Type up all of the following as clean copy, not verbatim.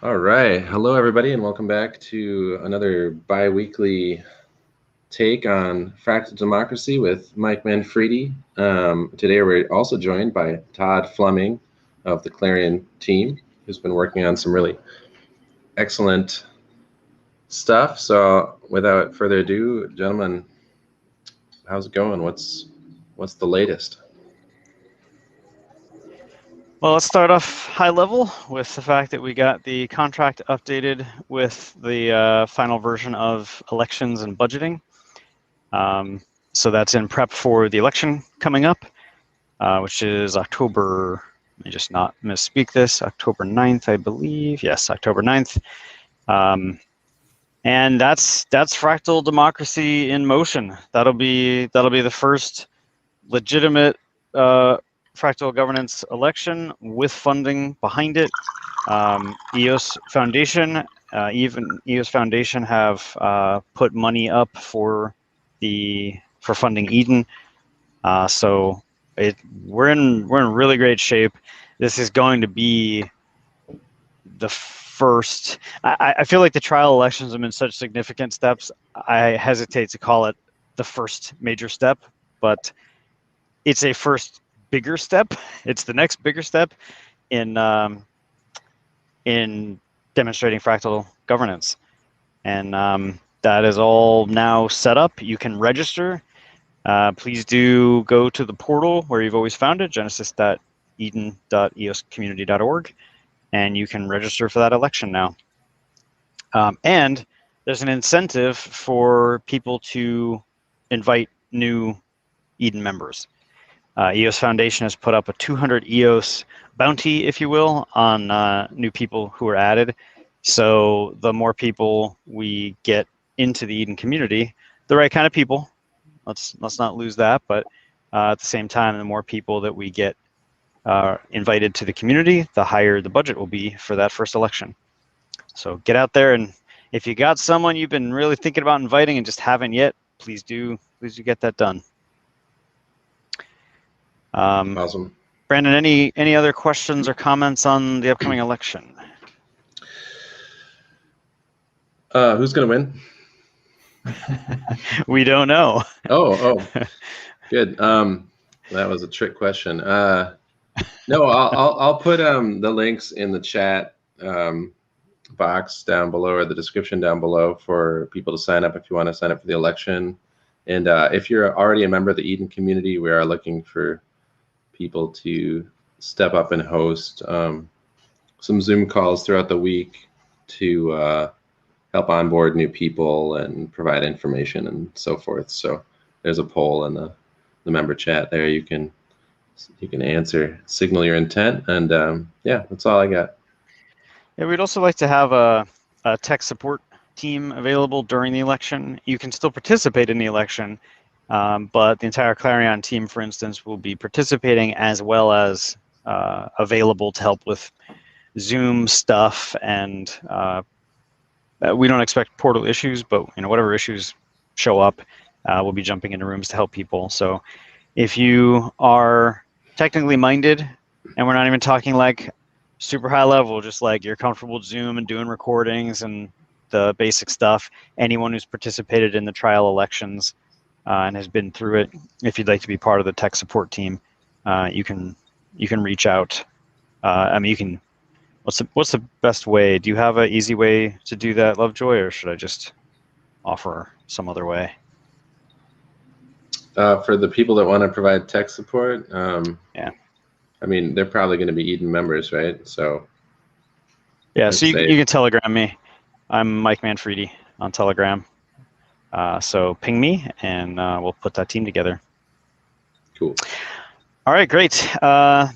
All right. Hello, everybody, and welcome back to another bi-weekly take on Fractal Democracy with Mike Manfredi. Today, we're also joined by Todd Fleming of the Clarion team, who's been working on some really excellent stuff. So without further ado, gentlemen, how's it going? What's the latest? Well, let's start off high level with the fact that we got the contract updated with the final version of elections and budgeting. So that's in prep for the election coming up, which is October, let me just not misspeak this, October 9th, I believe. Yes, October 9th. And that's Fractal Democracy in motion. That'll be the first legitimate Fractal Governance election with funding behind it. EOS Foundation, even EOS Foundation have put money up for funding Eden. So we're in really great shape. This is going to be the first. I feel like the trial elections have been such significant steps. I hesitate to call it the first major step, but it's a first bigger step. It's the next bigger step in demonstrating fractal governance. And that is all now set up. You can register. Please do go to the portal where you've always found it, genesis.eden.eoscommunity.org, and you can register for that election now. And there's an incentive for people to invite new Eden members. EOS Foundation has put up a 200 EOS bounty, if you will, on new people who are added. So the more people we get into the Eden community, the right kind of people, let's not lose that, but at the same time, the more people that we get invited to the community, the higher the budget will be for that first election. So get out there, and if you got someone you've been really thinking about inviting and just haven't yet, please do get that done. Awesome. Brandon, any other questions or comments on the upcoming election? Who's going to win? We don't know. Oh, good. That was a trick question. No, I'll put the links in the chat box down below, or the description down below, for people to sign up if you want to sign up for the election. And if you're already a member of the Eden community, we are looking for people to step up and host some Zoom calls throughout the week to help onboard new people and provide information and so forth. So there's a poll in the member chat there. You can answer, signal your intent, and yeah, that's all I got. Yeah, we'd also like to have a tech support team available during the election. You can still participate in the election, but the entire Clarion team, for instance, will be participating as well as available to help with Zoom stuff. And we don't expect portal issues, but whatever issues show up, we'll be jumping into rooms to help people. So if you are technically minded, and we're not even talking like super high level, just like you're comfortable with Zoom and doing recordings and the basic stuff, anyone who's participated in the trial elections and has been through it, if you'd like to be part of the tech support team, you can reach out. I mean, you can. What's the best way? Do you have an easy way to do that, Lovejoy, or should I just offer some other way? For the people that want to provide tech support, yeah. I mean, they're probably going to be Eden members, right? So yeah, so you can Telegram me. I'm Mike Manfredi on Telegram. So ping me, and we'll put that team together. Cool. All right, great.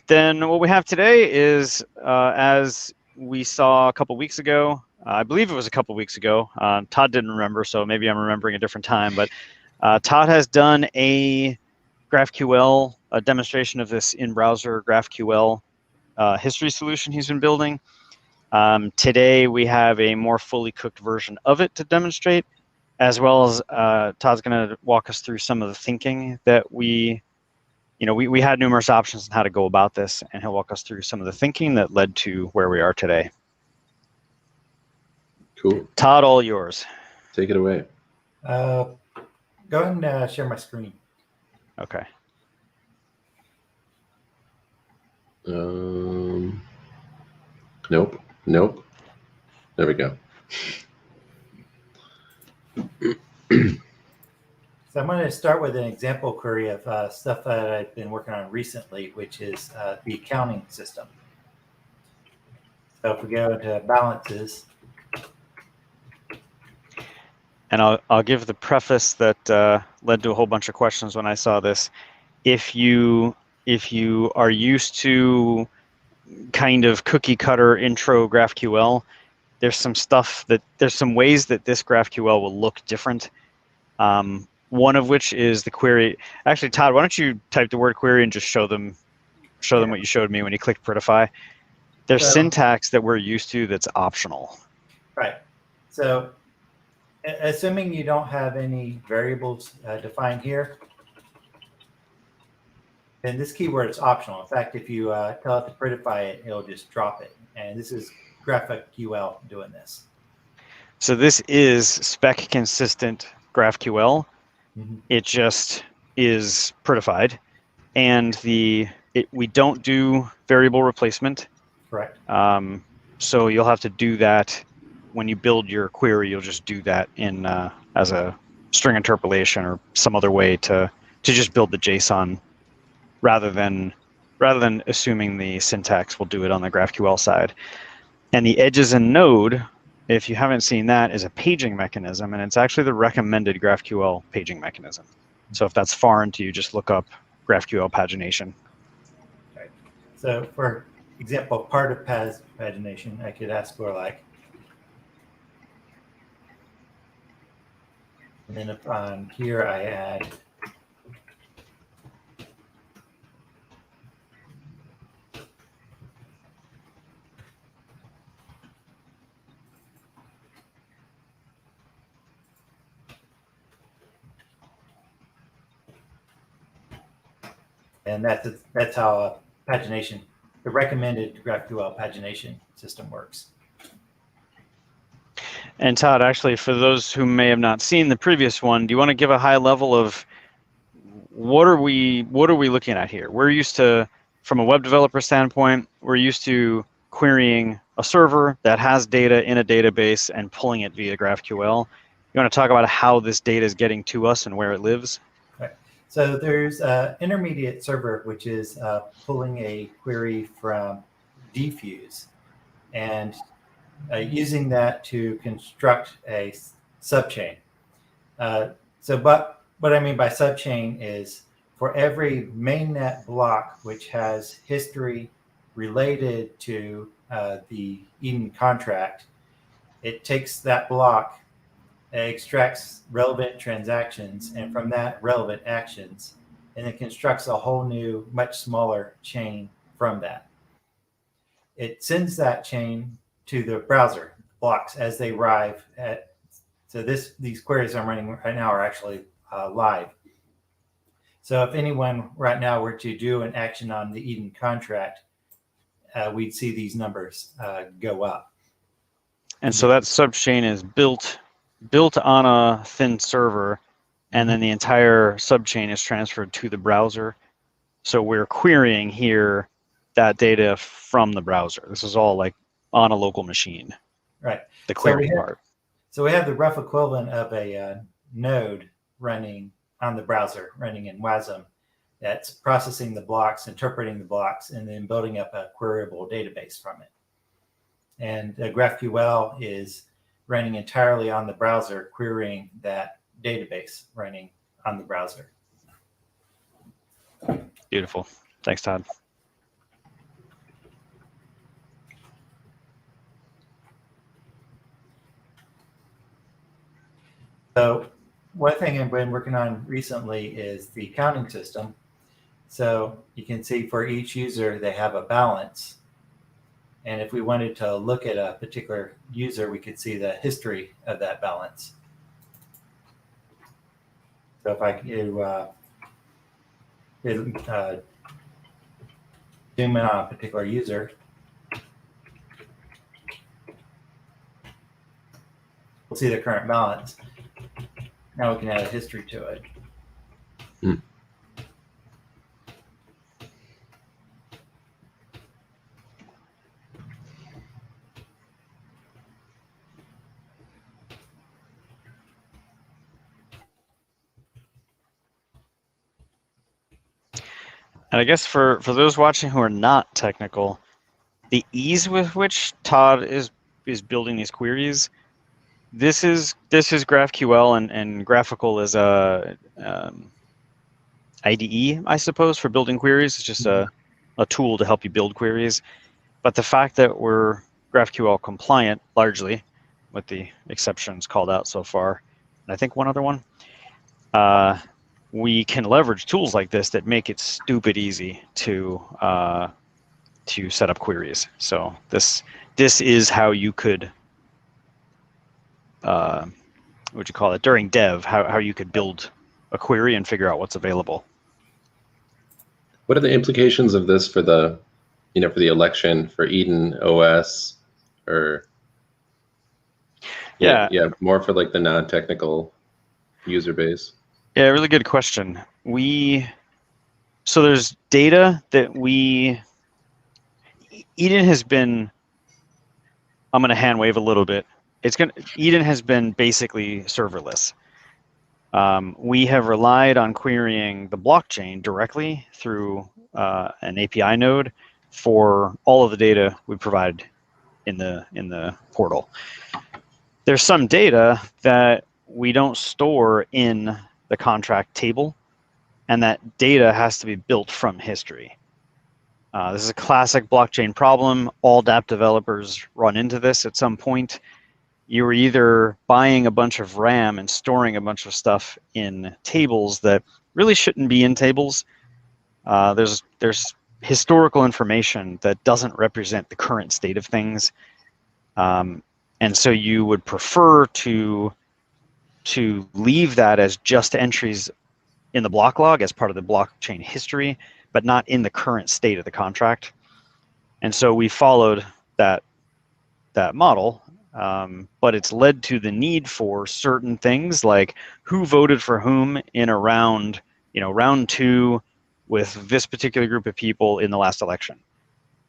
Then what we have today is, as we saw a couple weeks ago, I believe it was a couple weeks ago. Todd didn't remember, so maybe I'm remembering a different time. But Todd has done a GraphQL, a demonstration of this in-browser GraphQL history solution he's been building. Today we have a more fully cooked version of it to demonstrate, as well as Todd's going to walk us through some of the thinking that we had numerous options on how to go about this, and he'll walk us through some of the thinking that led to where we are today. Cool. Todd, all yours. Take it away. Go ahead and share my screen. Okay. Nope. There we go. So I'm going to start with an example query of stuff that I've been working on recently, which is the accounting system. So if we go to balances. And I'll give the preface that led to a whole bunch of questions when I saw this. If you are used to kind of cookie cutter intro GraphQL, there's some ways that this GraphQL will look different. One of which is the query. Actually, Todd, why don't you type the word query and just show them what you showed me when you clicked Prettify. There's syntax that we're used to that's optional. Right. So assuming you don't have any variables defined here, then this keyword is optional. In fact, if you tell it to prettify it, it'll just drop it. And this is GraphQL doing this. So this is spec consistent GraphQL. Mm-hmm. It just is prettified, and we don't do variable replacement. Correct. So you'll have to do that when you build your query. You'll just do that in as a string interpolation or some other way to just build the JSON, rather than assuming the syntax will do it on the GraphQL side. And the edges in Node, if you haven't seen that, is a paging mechanism, and it's actually the recommended GraphQL paging mechanism. So if that's foreign to you, just look up GraphQL pagination. Right. So for example, part of pagination, I could ask for like, and then if on here I add and that's how pagination, the recommended GraphQL pagination system works. And Todd, actually, for those who may have not seen the previous one, do you want to give a high level of what are we looking at here? We're used to, from a web developer standpoint, we're used to querying a server that has data in a database and pulling it via GraphQL. You want to talk about how this data is getting to us and where it lives? Right. So there's an intermediate server, which is pulling a query from Diffuse and using that to construct a subchain. But what I mean by subchain is for every mainnet block which has history related to the Eden contract, it takes that block, extracts relevant transactions, and from that relevant actions, and it constructs a whole new, much smaller chain from that. It sends that chain to the browser blocks as they arrive at. So these queries I'm running right now are actually live. So if anyone right now were to do an action on the Eden contract, we'd see these numbers go up. And so that subchain is built on a thin server, and then the entire subchain is transferred to the browser. So we're querying here that data from the browser. This is all like on a local machine. Right. The query part. So we have the rough equivalent of a node running on the browser, running in WASM, that's processing the blocks, interpreting the blocks, and then building up a queryable database from it. And GraphQL is running entirely on the browser, querying that database running on the browser. Beautiful. Thanks, Todd. So one thing I've been working on recently is the accounting system. So you can see for each user, they have a balance. And if we wanted to look at a particular user, we could see the history of that balance. So if I zoom in on a particular user, see the current balance. Now we can add a history to it. Hmm. And I guess for those watching who are not technical, the ease with which Todd is building these queries, this is GraphQL and graphical is a IDE, I suppose, for building queries. It's just a tool to help you build queries. But the fact that we're GraphQL compliant largely, with the exceptions called out so far, and I think one other one, we can leverage tools like this that make it stupid easy to set up queries. So this is how you could, what would you call it, during dev, how you could build a query and figure out what's available. What are the implications of this for the, for the election for Eden OS, or yeah, more for like the non-technical user base? Yeah, really good question. So there's data that Eden has been, I'm going to hand wave a little bit. Eden has been basically serverless. We have relied on querying the blockchain directly through an API node for all of the data we provide in the portal. There's some data that we don't store in the contract table, and that data has to be built from history. This is a classic blockchain problem. All dApp developers run into this at some point. You're either buying a bunch of RAM and storing a bunch of stuff in tables that really shouldn't be in tables. There's historical information that doesn't represent the current state of things. And so you would prefer to leave that as just entries in the block log as part of the blockchain history, but not in the current state of the contract. And so we followed that model. But it's led to the need for certain things like who voted for whom in a round, round 2 with this particular group of people in the last election.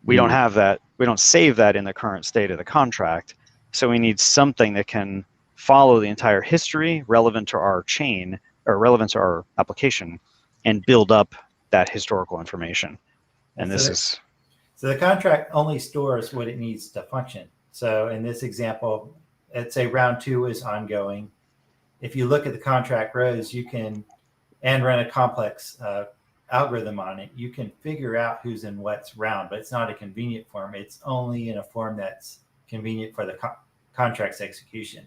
We don't have that. We don't save that in the current state of the contract. So we need something that can follow the entire history relevant to our chain or relevant to our application and build up that historical information. And so the contract only stores what it needs to function. So in this example, let's say round 2 is ongoing. If you look at the contract rows, and run a complex algorithm on it, you can figure out who's in what's round, but it's not a convenient form. It's only in a form that's convenient for the contract's execution.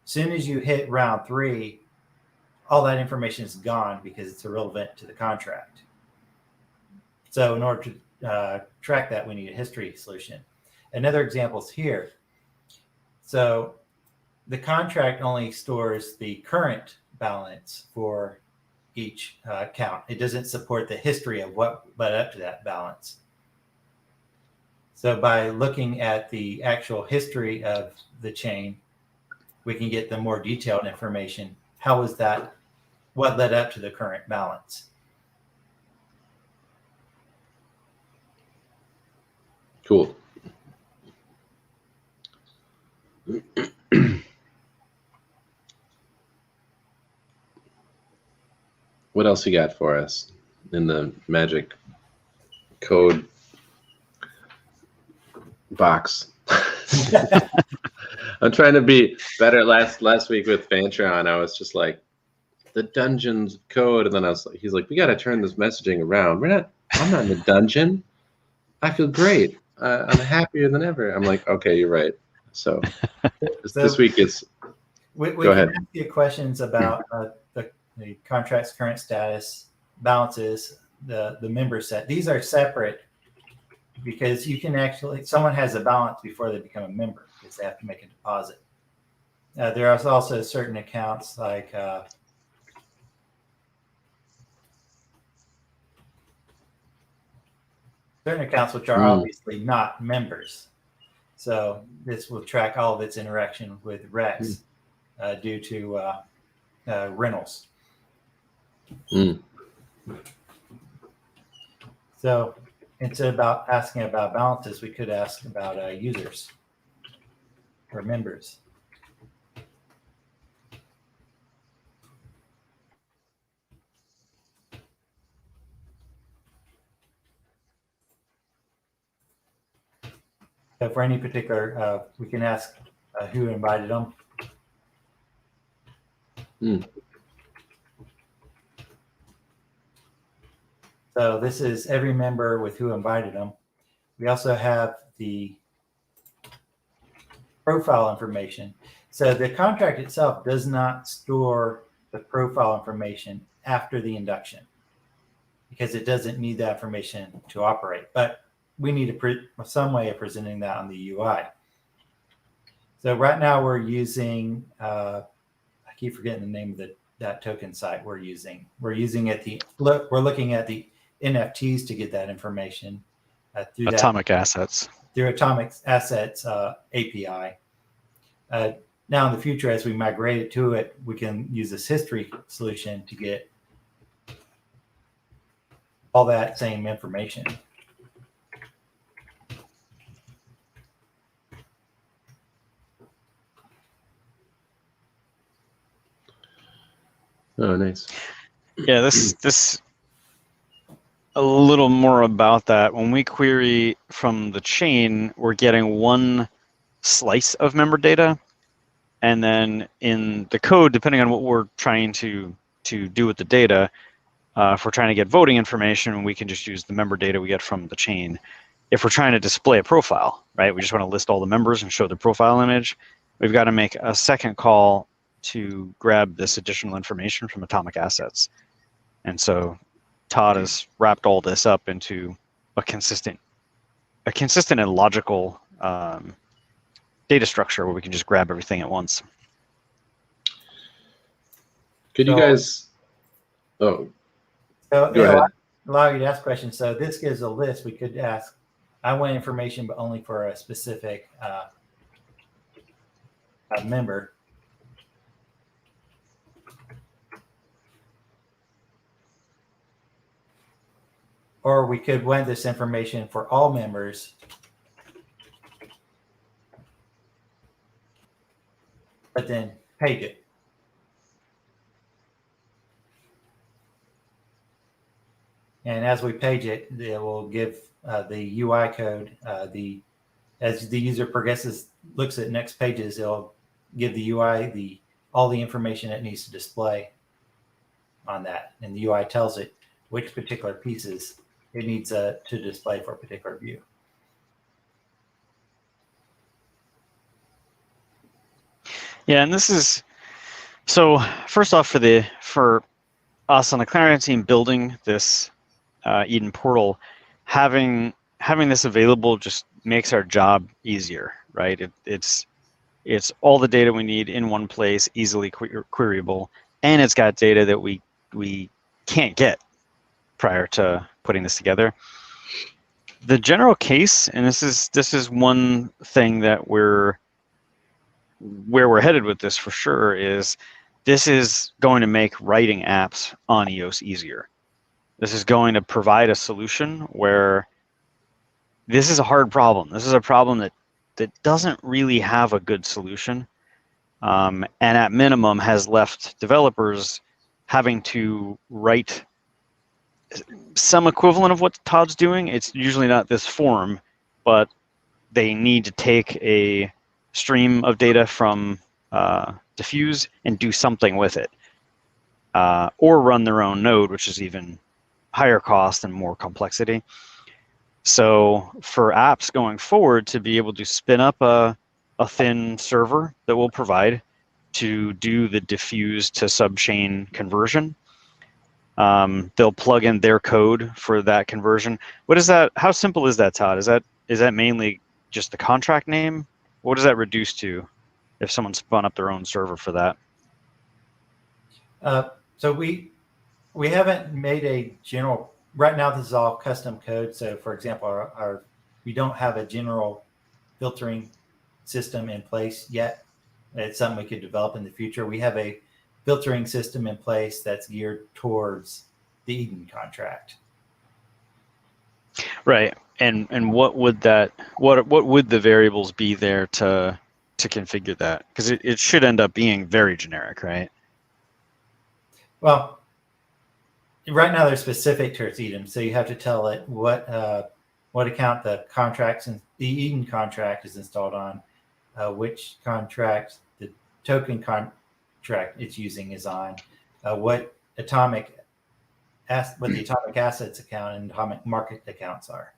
As soon as you hit round 3, all that information is gone because it's irrelevant to the contract. So in order to track that, we need a history solution. Another example is here. So the contract only stores the current balance for each count. It doesn't support the history of what led up to that balance. So by looking at the actual history of the chain, we can get the more detailed information. How was that? What led up to the current balance? Cool. What else you got for us in the magic code box? I'm trying to be better. Last week with Fantron, I was just like, the dungeon's code, and then he's like, we got to turn this messaging around. I'm not in the dungeon. I feel great. I'm happier than ever. I'm like, okay, you're right. So this week is. We go ahead. Can ask you questions about the contract's current status, balances, the member set. These are separate because you can someone has a balance before they become a member because they have to make a deposit. There are also certain accounts like which are obviously not members. So this will track all of its interaction with Rex. due to rentals. Mm. So instead of asking about balances, we could ask about users or members. So for any particular, we can ask who invited them. Mm. So this is every member with who invited them. We also have the profile information. So the contract itself does not store the profile information after the induction because it doesn't need that information to operate. But we need some way of presenting that on the UI. So right now we're using, I keep forgetting the name of that token site we're using. We're looking at the NFTs to get that information through Atomic Assets. Through Atomic Assets API. Now in the future, as we migrate it to it, we can use this history solution to get all that same information. Oh, nice. Yeah, this a little more about that. When we query from the chain, we're getting one slice of member data, and then in the code, depending on what we're trying to do with the data, if we're trying to get voting information, we can just use the member data we get from the chain. If we're trying to display a profile, right, we just want to list all the members and show the profile image, we've got to make a second call to grab this additional information from Atomic Assets. And so Todd has wrapped all this up into a consistent and logical data structure where we can just grab everything at once. Could you guys? Oh, so go ahead. Allow you to ask questions. So this gives a list. We could ask, I want information, but only for a specific member. Or we could want this information for all members. But then page it. And as we page it, it will give the UI code. As the user looks at next pages, it'll give the UI all the information it needs to display on that. And the UI tells it which particular pieces it needs to display for a particular view. Yeah, and this is so. First off, for us on the Clarion team building this Eden portal, having this available just makes our job easier, right? It's all the data we need in one place, easily queryable, and it's got data that we can't get prior to putting this together. The general case, and this is one thing that where we're headed with this for sure, is this is going to make writing apps on EOS easier. This is going to provide a solution where this is a hard problem. This is a problem that doesn't really have a good solution, and at minimum has left developers having to write some equivalent of what Todd's doing. It's usually not this form, but they need to take a stream of data from Diffuse and do something with it, or run their own node, which is even higher cost and more complexity. So for apps going forward to be able to spin up a thin server that will provide to do the Diffuse to subchain conversion, they'll plug in their code for that conversion. What is that? How simple is that, Todd? Is that mainly just the contract name? What does that reduce to if someone spun up their own server for that? So we haven't made a general. Right now, this is all custom code. So, for example, we don't have a general filtering system in place yet. It's something we could develop in the future. We have a filtering system in place that's geared towards the Eden contract. Right. And what would the variables be there to configure that? Because it should end up being very generic, right? Well, right now they're specific towards Eden, so you have to tell it what account the contracts and the Eden contract is installed on, which contract the token contract it's using is on, what the atomic assets account and atomic market accounts are.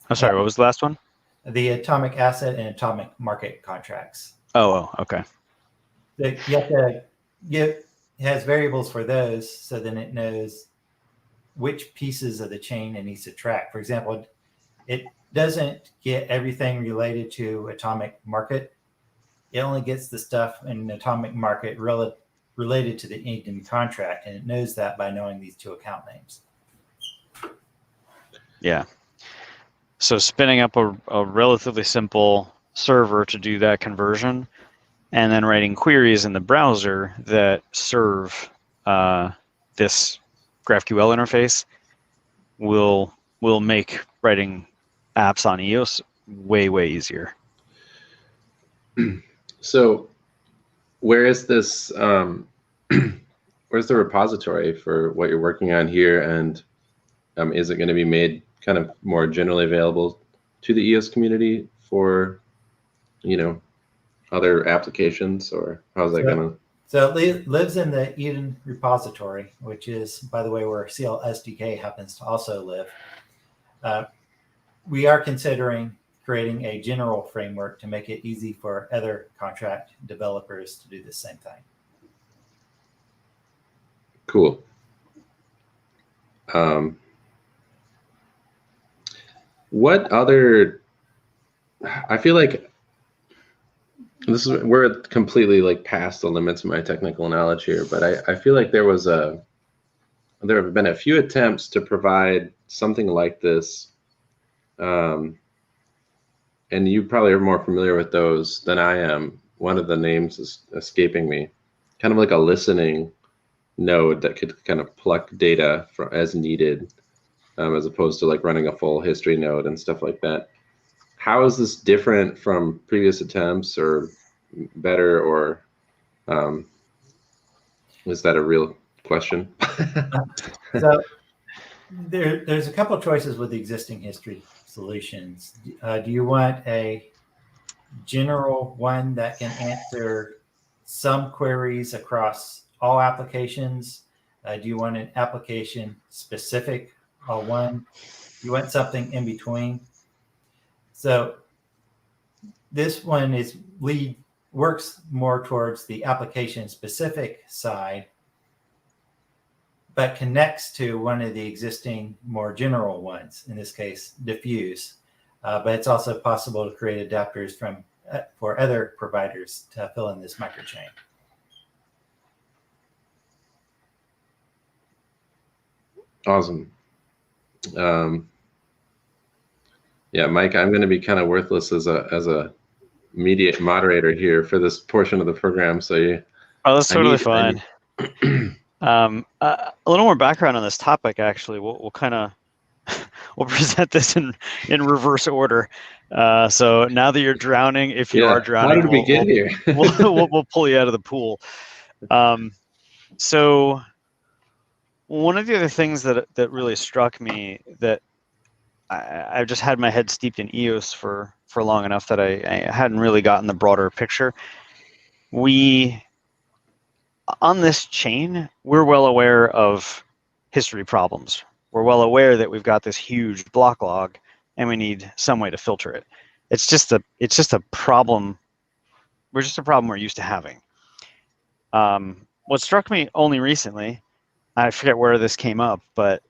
I'm sorry, what was the last one? The atomic asset and atomic market contracts. Oh, okay. You have to it has variables for those, so then it knows which pieces of the chain it needs to track. For example, it doesn't get everything related to atomic market. It only gets the stuff in atomic market related to the Eden contract, and it knows that by knowing these two account names. Yeah. So spinning up a relatively simple server to do that conversion, and then writing queries in the browser that serve this GraphQL interface will make writing apps on EOS way easier. So where is this where's the repository for what you're working on here, and is it going to be made kind of more generally available to the EOS community for other applications, or how's that going to? So it lives in the Eden repository, which is, by the way, where CL SDK happens to also live. We are considering creating a general framework to make it easy for other contract developers to do the same thing. Cool. What other? I feel like we're completely like past the limits of my technical knowledge here, but I feel like there have been a few attempts to provide something like this, and you probably are more familiar with those than I am. One of the names is escaping me. Kind of like a listening node that could kind of pluck data as needed, as opposed to like running a full history node and stuff like that. How is this different from previous attempts, or better, or is that a real question? So there's a couple of choices with the existing history solutions. Do you want a general one that can answer some queries across all applications? Do you want an application specific one? You want something in between? So this one works more towards the application specific side, but connects to one of the existing more general ones, in this case, diffuse. But it's also possible to create adapters for other providers to fill in this microchain. Awesome. Yeah, Mike, I'm going to be kind of worthless as a media moderator here for this portion of the program. So that's totally fine. A little more background on this topic. Actually, we'll kind of we'll present this in reverse order. So now that you're drowning, if you are drowning, how did we get here? we'll pull you out of the pool. So one of the other things that really struck me, that I've just had my head steeped in EOS for long enough that I hadn't really gotten the broader picture. On this chain, we're well aware of history problems. We're well aware that we've got this huge block log and we need some way to filter it. It's just a problem. We're just a problem we're used to having. What struck me only recently, I forget where this came up, but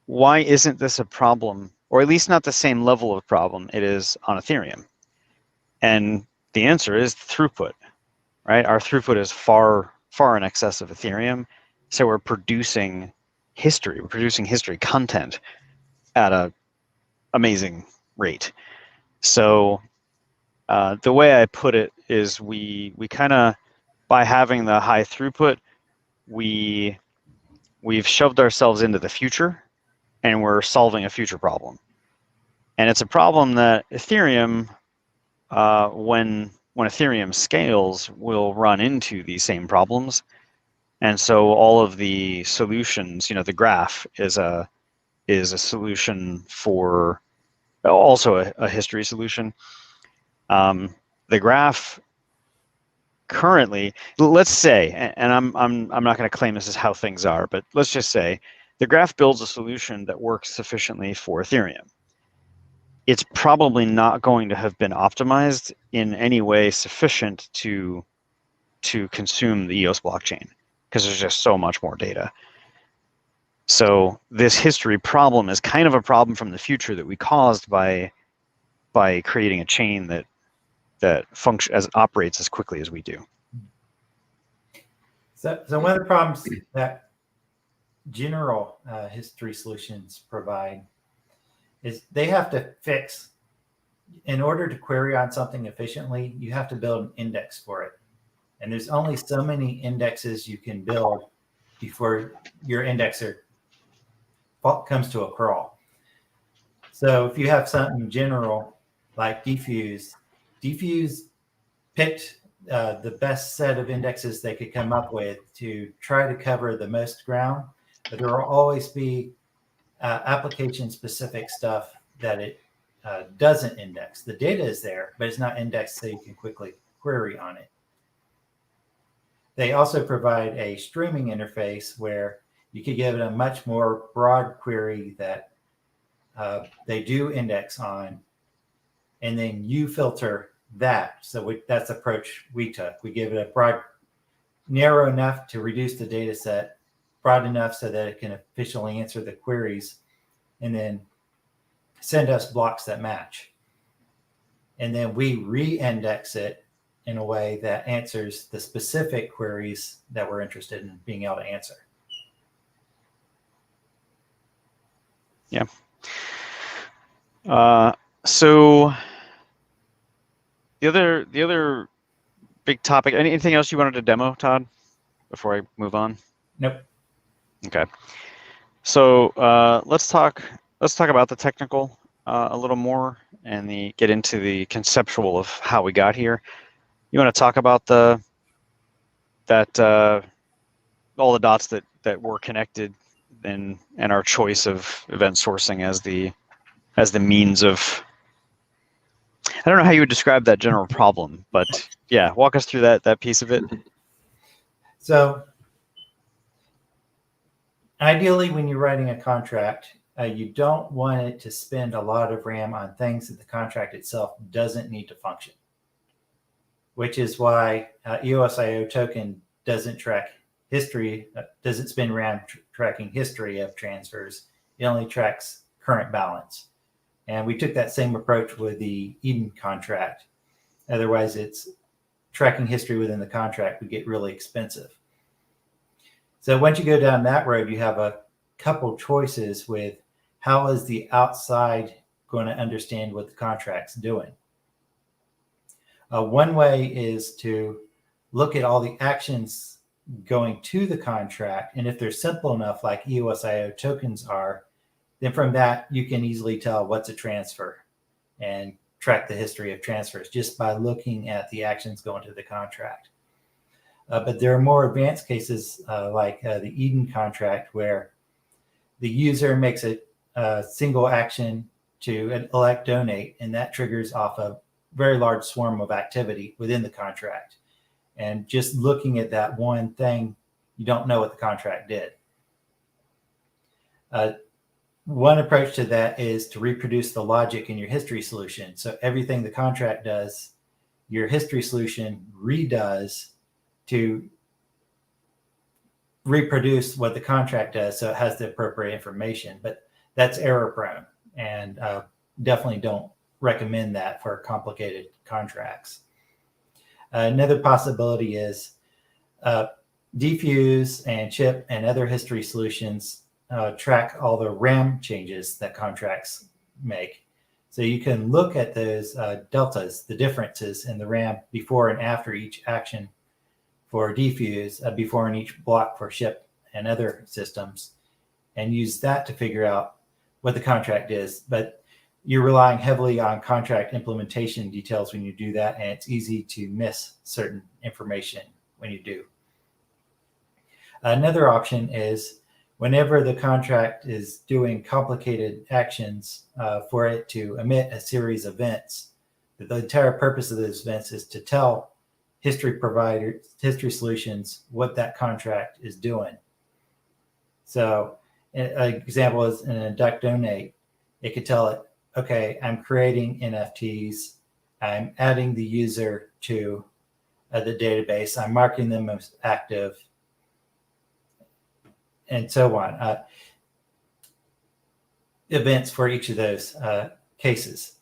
why isn't this a problem, or at least not the same level of problem it is on Ethereum? And the answer is throughput, right? Our throughput is far in excess of Ethereum. So we're producing history content at an amazing rate. So The way I put it is we kind of, by having the high throughput, we've shoved ourselves into the future, and we're solving a future problem. And it's a problem that Ethereum, when Ethereum scales, will run into these same problems. And so all of the solutions, the graph is a solution for, also a history solution. The graph currently, let's say, and I'm not going to claim this is how things are, but let's just say the graph builds a solution that works sufficiently for Ethereum. It's probably not going to have been optimized in any way sufficient to consume the EOS blockchain, because there's just so much more data. So this history problem is kind of a problem from the future that we caused by creating a chain that operates as quickly as we do. So one of the problems that general history solutions provide is they have to fix, in order to query on something efficiently, you have to build an index for it. And there's only so many indexes you can build before your indexer comes to a crawl. So if you have something general like Diffuse picked the best set of indexes they could come up with to try to cover the most ground, but there will always be application-specific stuff that it doesn't index. The data is there, but it's not indexed so you can quickly query on it. They also provide a streaming interface where you could give it a much more broad query that they do index on, and then you filter that. So that's the approach we took. We give it a broad, narrow enough to reduce the data set, broad enough so that it can efficiently answer the queries, and then send us blocks that match. And then we re-index it in a way that answers the specific queries that we're interested in being able to answer. Yeah. So the other big topic. Anything else you wanted to demo, Todd, before I move on? Nope. Okay. So let's talk about the technical a little more, and get into the conceptual of how we got here. You want to talk about all the dots that were connected, and our choice of event sourcing as the means of, I don't know how you would describe that general problem, but yeah, walk us through that piece of it. So ideally, when you're writing a contract, you don't want it to spend a lot of RAM on things that the contract itself doesn't need to function, which is why EOS.io token doesn't track history, doesn't spend RAM tracking history of transfers. It only tracks current balance. And we took that same approach with the Eden contract. Otherwise, it's tracking history within the contract would get really expensive. So once you go down that road, you have a couple choices with how is the outside going to understand what the contract's doing. One way is to look at all the actions going to the contract, and if they're simple enough, like EOS.io tokens are, then from that you can easily tell what's a transfer and track the history of transfers just by looking at the actions going to the contract. But there are more advanced cases like the Eden contract, where the user makes a single action to elect donate, and that triggers off a very large swarm of activity within the contract. And just looking at that one thing, you don't know what the contract did. One approach to that is to reproduce the logic in your history solution. So everything the contract does, your history solution redoes to reproduce what the contract does, so it has the appropriate information. But that's error prone, and definitely don't recommend that for complicated contracts. Another possibility is Diffuse and Chip and other history solutions track all the RAM changes that contracts make. So you can look at those deltas, the differences in the RAM before and after each action for defuse, before and each block for ship and other systems, and use that to figure out what the contract is. But you're relying heavily on contract implementation details when you do that, and it's easy to miss certain information when you do. Another option is whenever the contract is doing complicated actions for it to emit a series of events, the entire purpose of those events is to tell history providers, history solutions, what that contract is doing. So an example is in a duck donate, it could tell it, okay, I'm creating NFTs, I'm adding the user to the database, I'm marking them as active, and so on. Events for each of those cases.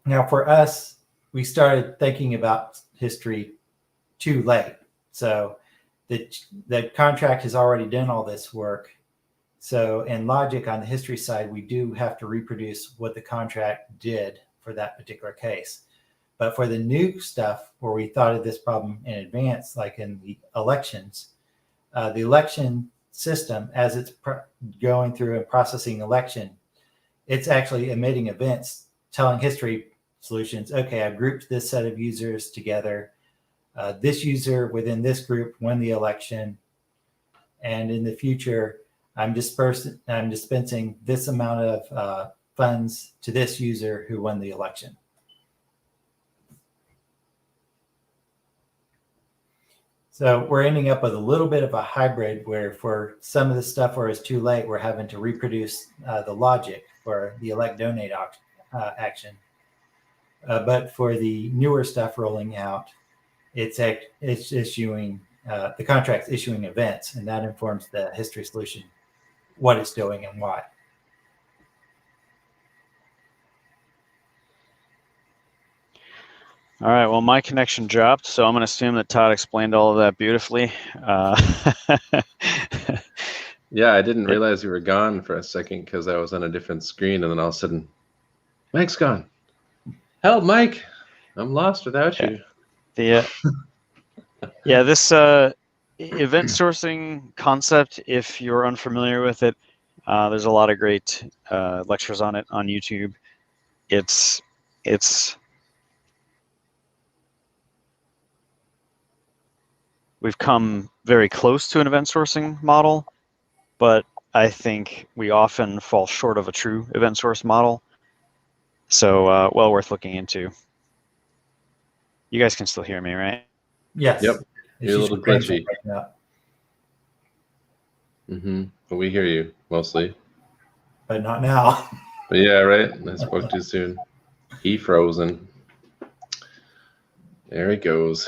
Now for us, we started thinking about history too late. So the contract has already done all this work. So in logic on the history side, we do have to reproduce what the contract did for that particular case. But for the new stuff where we thought of this problem in advance, like in the elections, the election system, as it's going through and processing election, it's actually emitting events telling history solutions, okay, I've grouped this set of users together. This user within this group won the election. And in the future, I'm dispensing this amount of funds to this user who won the election. So we're ending up with a little bit of a hybrid where for some of the stuff where it's too late, we're having to reproduce the logic for the elect donate action. But for the newer stuff rolling out, it's issuing, the contract's issuing events, and that informs the history solution, what it's doing and why. All right, well, my connection dropped, so I'm going to assume that Todd explained all of that beautifully. Yeah, I didn't realize you were gone for a second because I was on a different screen, and then all of a sudden, Mike's gone. Help, Mike! I'm lost without you. This event sourcing concept, if you're unfamiliar with it, there's a lot of great lectures on it on YouTube. We've come very close to an event sourcing model, but I think we often fall short of a true event source model. So well worth looking into. You guys can still hear me, right? Yes. Yep. You're a little glitchy. But we hear you mostly. But not now. But yeah, right. I spoke too soon. He frozen. There he goes.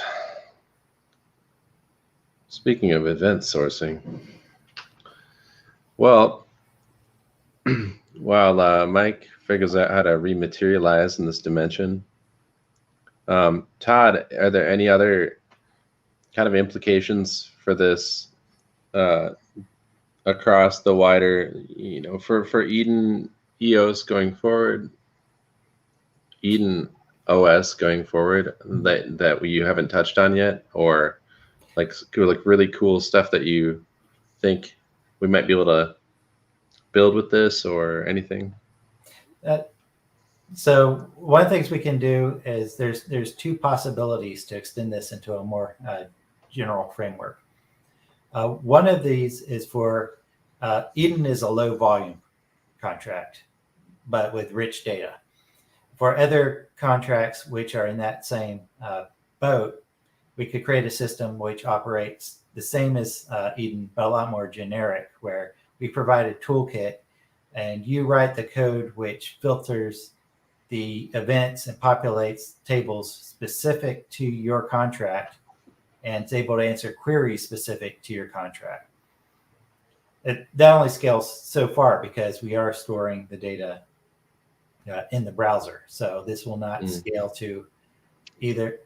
Speaking of event sourcing, well, while Mike figures out how to rematerialize in this dimension, Todd, are there any other kind of implications for this across the wider, for Eden EOS going forward, Eden OS going forward, that you haven't touched on yet, or like really cool stuff that you think we might be able to build with this or anything? So one of the things we can do is there's two possibilities to extend this into a more general framework. One of these is for Eden is a low volume contract, but with rich data. For other contracts which are in that same boat, we could create a system which operates the same as Eden, but a lot more generic, where we provide a toolkit and you write the code which filters the events and populates tables specific to your contract and is able to answer queries specific to your contract. That only scales so far because we are storing the data in the browser. So this will not scale to either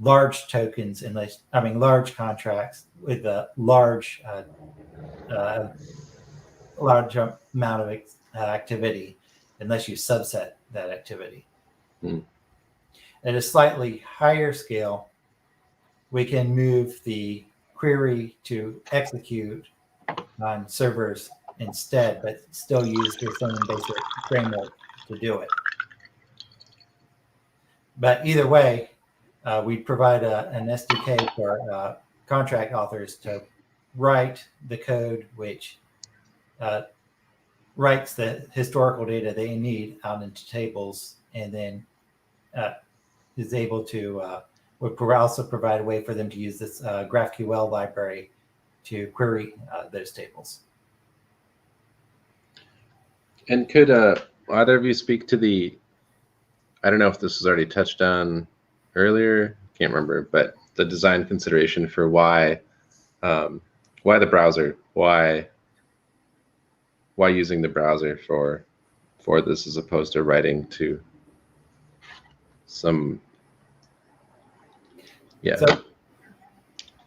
large tokens, large contracts with a large amount of activity, unless you subset that activity. Mm. At a slightly higher scale, we can move the query to execute on servers instead, but still use the same basic framework to do it. But either way, we provide an SDK for contract authors to write the code which writes the historical data they need out into tables, and then is able to would also provide a way for them to use this GraphQL library to query those tables. And could either of you speak to the, I don't know if this was already touched on earlier, can't remember, but the design consideration for why the browser, why using the browser for this as opposed to writing to some, yeah. So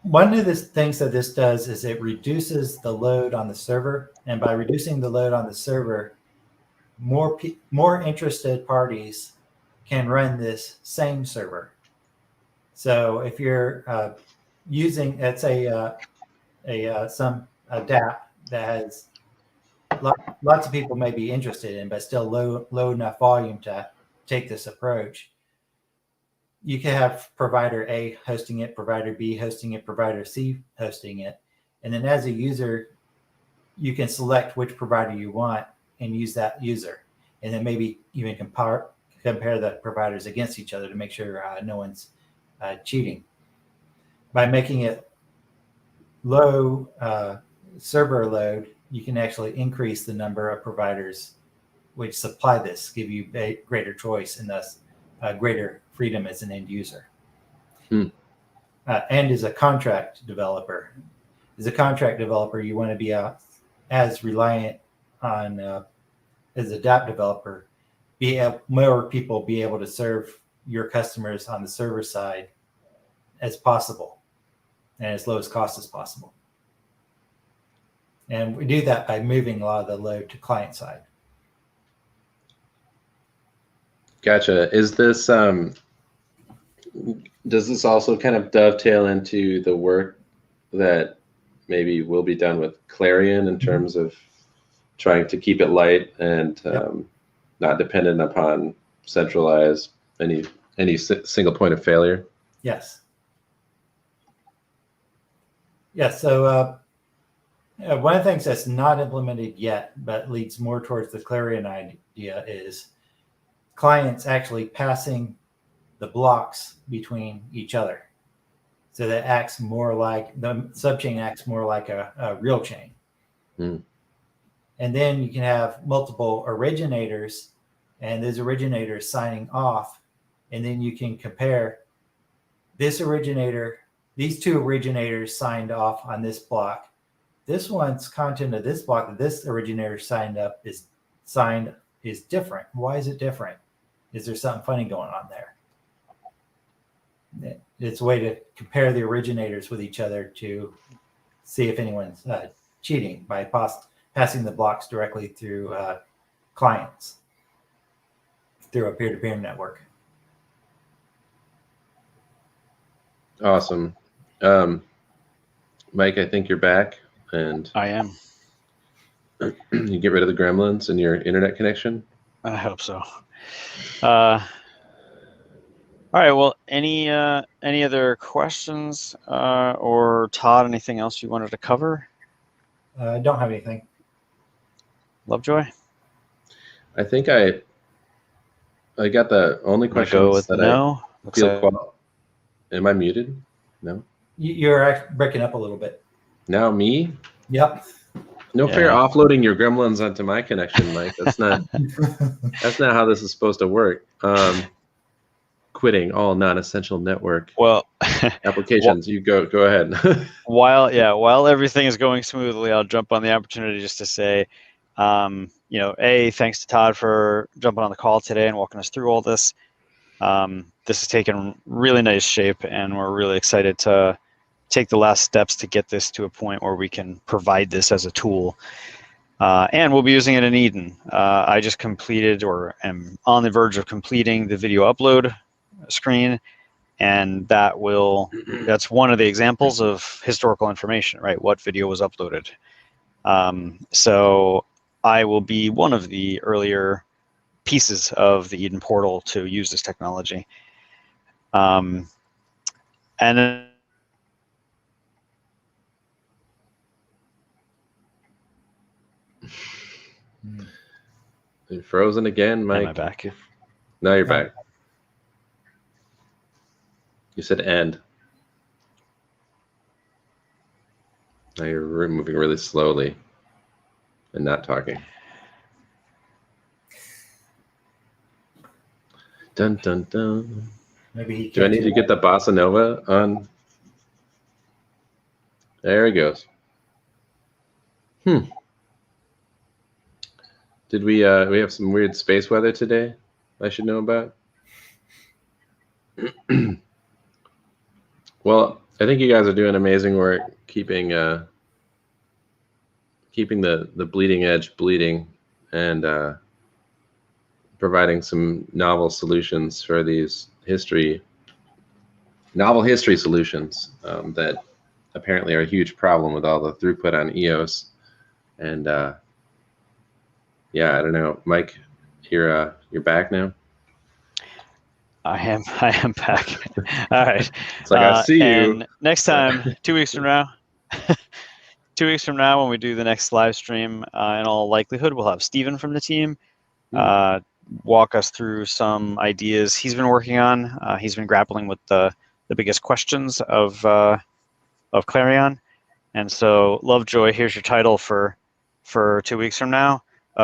one of the things that this does is it reduces the load on the server, and by reducing the load on the server, more interested parties can run this same server. So if you're using, let's say, some DApp that has lots of people may be interested in, but still low enough volume to take this approach, you can have provider A hosting it, provider B hosting it, provider C hosting it. And then as a user, you can select which provider you want and use that user. And then maybe even compare the providers against each other to make sure no one's cheating. By making it low server load, you can actually increase the number of providers which supply this, give you greater choice, and thus greater freedom as an end user. And as a contract developer, you want to be as reliant on, as a DApp developer, more people be able to serve your customers on the server side as possible and as low as cost as possible. And we do that by moving a lot of the load to client side. Gotcha. Is this does this also kind of dovetail into the work that maybe will be done with Clarion in terms of trying to keep it light and not dependent upon centralized any single point of failure? Yes. Yes. So one of the things that's not implemented yet, but leads more towards the Clarion idea, is clients actually passing the blocks between each other. So that acts more like, the subchain acts more like a real chain. And then you can have multiple originators, and those originators signing off, and then you can compare this originator, these two originators signed off on this block. This one's content of this block that this originator signed is different. Why is it different? Is there something funny going on there? It's a way to compare the originators with each other to see if anyone's cheating by passing the blocks directly through clients through a peer-to-peer network. Awesome. Mike, I think you're back, and I am. You get rid of the gremlins in your internet connection? I hope so. All right. Well, any other questions, or Todd, anything else you wanted to cover? I don't have anything. Lovejoy? I think I got the only questions that no. I feel. Am I muted? No. You're breaking up a little bit. Now me? Yep. No fair offloading your gremlins onto my connection, Mike. That's not that's not how this is supposed to work. Quitting all non-essential network applications. You go ahead. While everything is going smoothly, I'll jump on the opportunity just to say, thanks to Todd for jumping on the call today and walking us through all this. This has taken really nice shape, and we're really excited to take the last steps to get this to a point where we can provide this as a tool. And we'll be using it in Eden. I just completed or am on the verge of completing the video upload screen, and that's one of the examples of historical information, right? What video was uploaded. So I will be one of the earlier pieces of the Eden portal to use this technology. And then You're frozen again, Mike. am I back? No, you're back. You said end. Now you're moving really slowly and not talking. Dun dun dun. Maybe Do I need to get the bossa nova on? There he goes. Did we have some weird space weather today I should know about? Well, I think you guys are doing amazing work keeping the bleeding edge bleeding and providing some novel solutions for these novel history solutions that apparently are a huge problem with all the throughput on EOS. And yeah, I don't know, Mike, you're back now. I am back. All right. It's like I see you. And next time, 2 weeks from now, 2 weeks from now, when we do the next live stream, in all likelihood, we'll have Stephen from the team walk us through some ideas he's been working on. He's been grappling with the biggest questions of Clarion. And so, Lovejoy, here's your title for 2 weeks from now,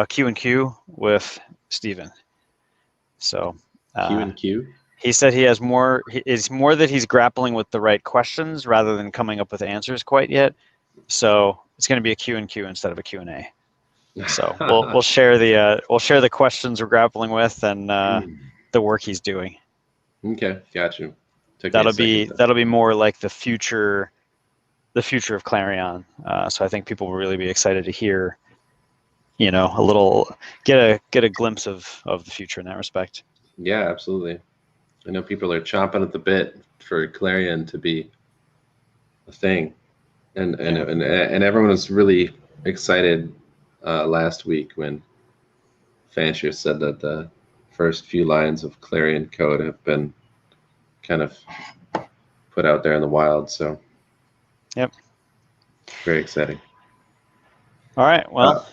Q&Q with Stephen. So Q&Q? He said he has more. It's more that he's grappling with the right questions rather than coming up with answers quite yet. So it's going to be a Q&Q instead of a Q&A. So we'll share the questions we're grappling with and the work he's doing. Okay, got you. That'll be more like the future of Clarion. So I think people will really be excited to hear, a little get a glimpse of the future in that respect. Yeah, absolutely. I know people are chomping at the bit for Clarion to be a thing, and everyone was really excited last week when Fancher said that the first few lines of Clarion code have been kind of put out there in the wild. So, yep, very exciting. All right, well,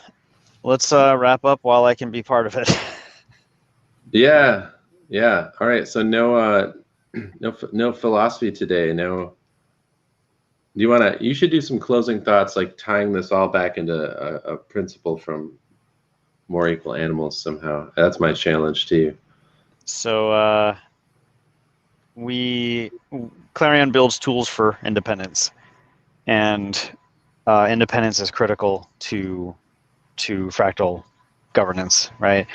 let's wrap up while I can be part of it. Yeah. All right. So no philosophy today. No. Do you want to? You should do some closing thoughts, like tying this all back into a principle from More Equal Animals somehow. That's my challenge to you. So Clarion builds tools for independence, and independence is critical to fractal governance, right?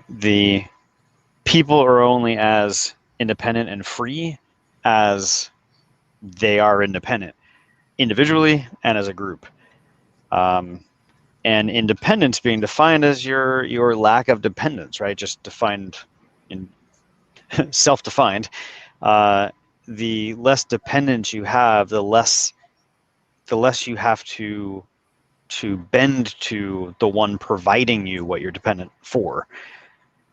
The people are only as independent and free as they are independent, individually and as a group. And independence being defined as your lack of dependence, right? Just defined in self-defined. The less dependence you have, the less you have to bend to the one providing you what you're dependent for.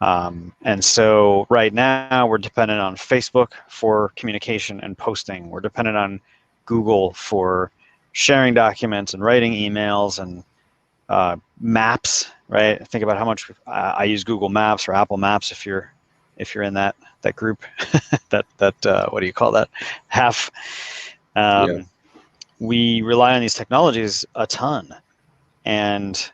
And so right now we're dependent on Facebook for communication and posting. We're dependent on Google for sharing documents and writing emails and maps, right? Think about how much I use Google Maps or Apple Maps if you're in that group, that what do you call that? Half. Yeah. We rely on these technologies a ton, and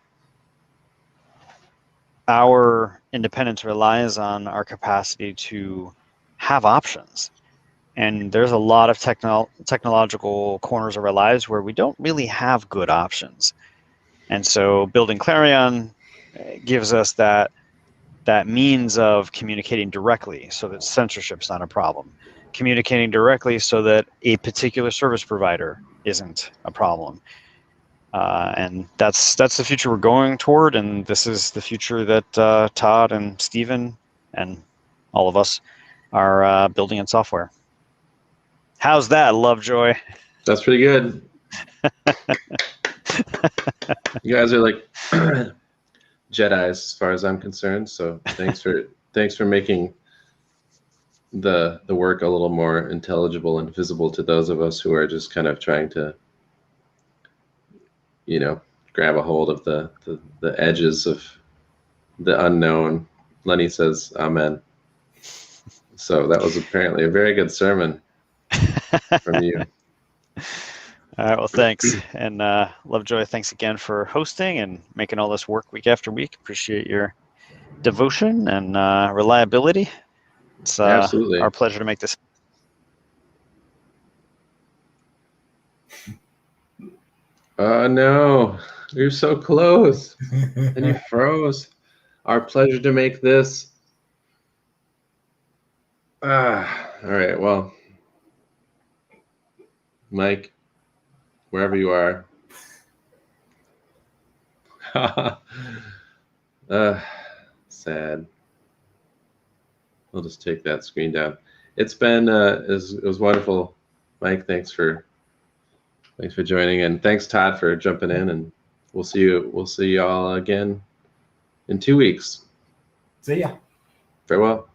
our independence relies on our capacity to have options. And there's a lot of technological corners of our lives where we don't really have good options. And so building Clarion gives us that means of communicating directly so that censorship's not a problem. Communicating directly so that a particular service provider isn't a problem. And that's the future we're going toward, and this is the future that Todd and Steven and all of us are building in software. How's that, Lovejoy? That's pretty good. You guys are like Jedis as far as I'm concerned. So thanks for making the work a little more intelligible and visible to those of us who are just kind of trying to, grab a hold of the edges of the unknown. Lenny says, "Amen." So that was apparently a very good sermon from you. All right, well, thanks. And Lovejoy, thanks again for hosting and making all this work week after week. Appreciate your devotion and reliability. It's Absolutely our pleasure to make this. Oh, no. You're so close. And you froze. Our pleasure to make this. All right, well, Mike, wherever you are. Sad. We'll just take that screen down. It's been it was wonderful, Mike. Thanks for joining, and thanks Todd for jumping in. And we'll see you all again in 2 weeks. See ya. Farewell.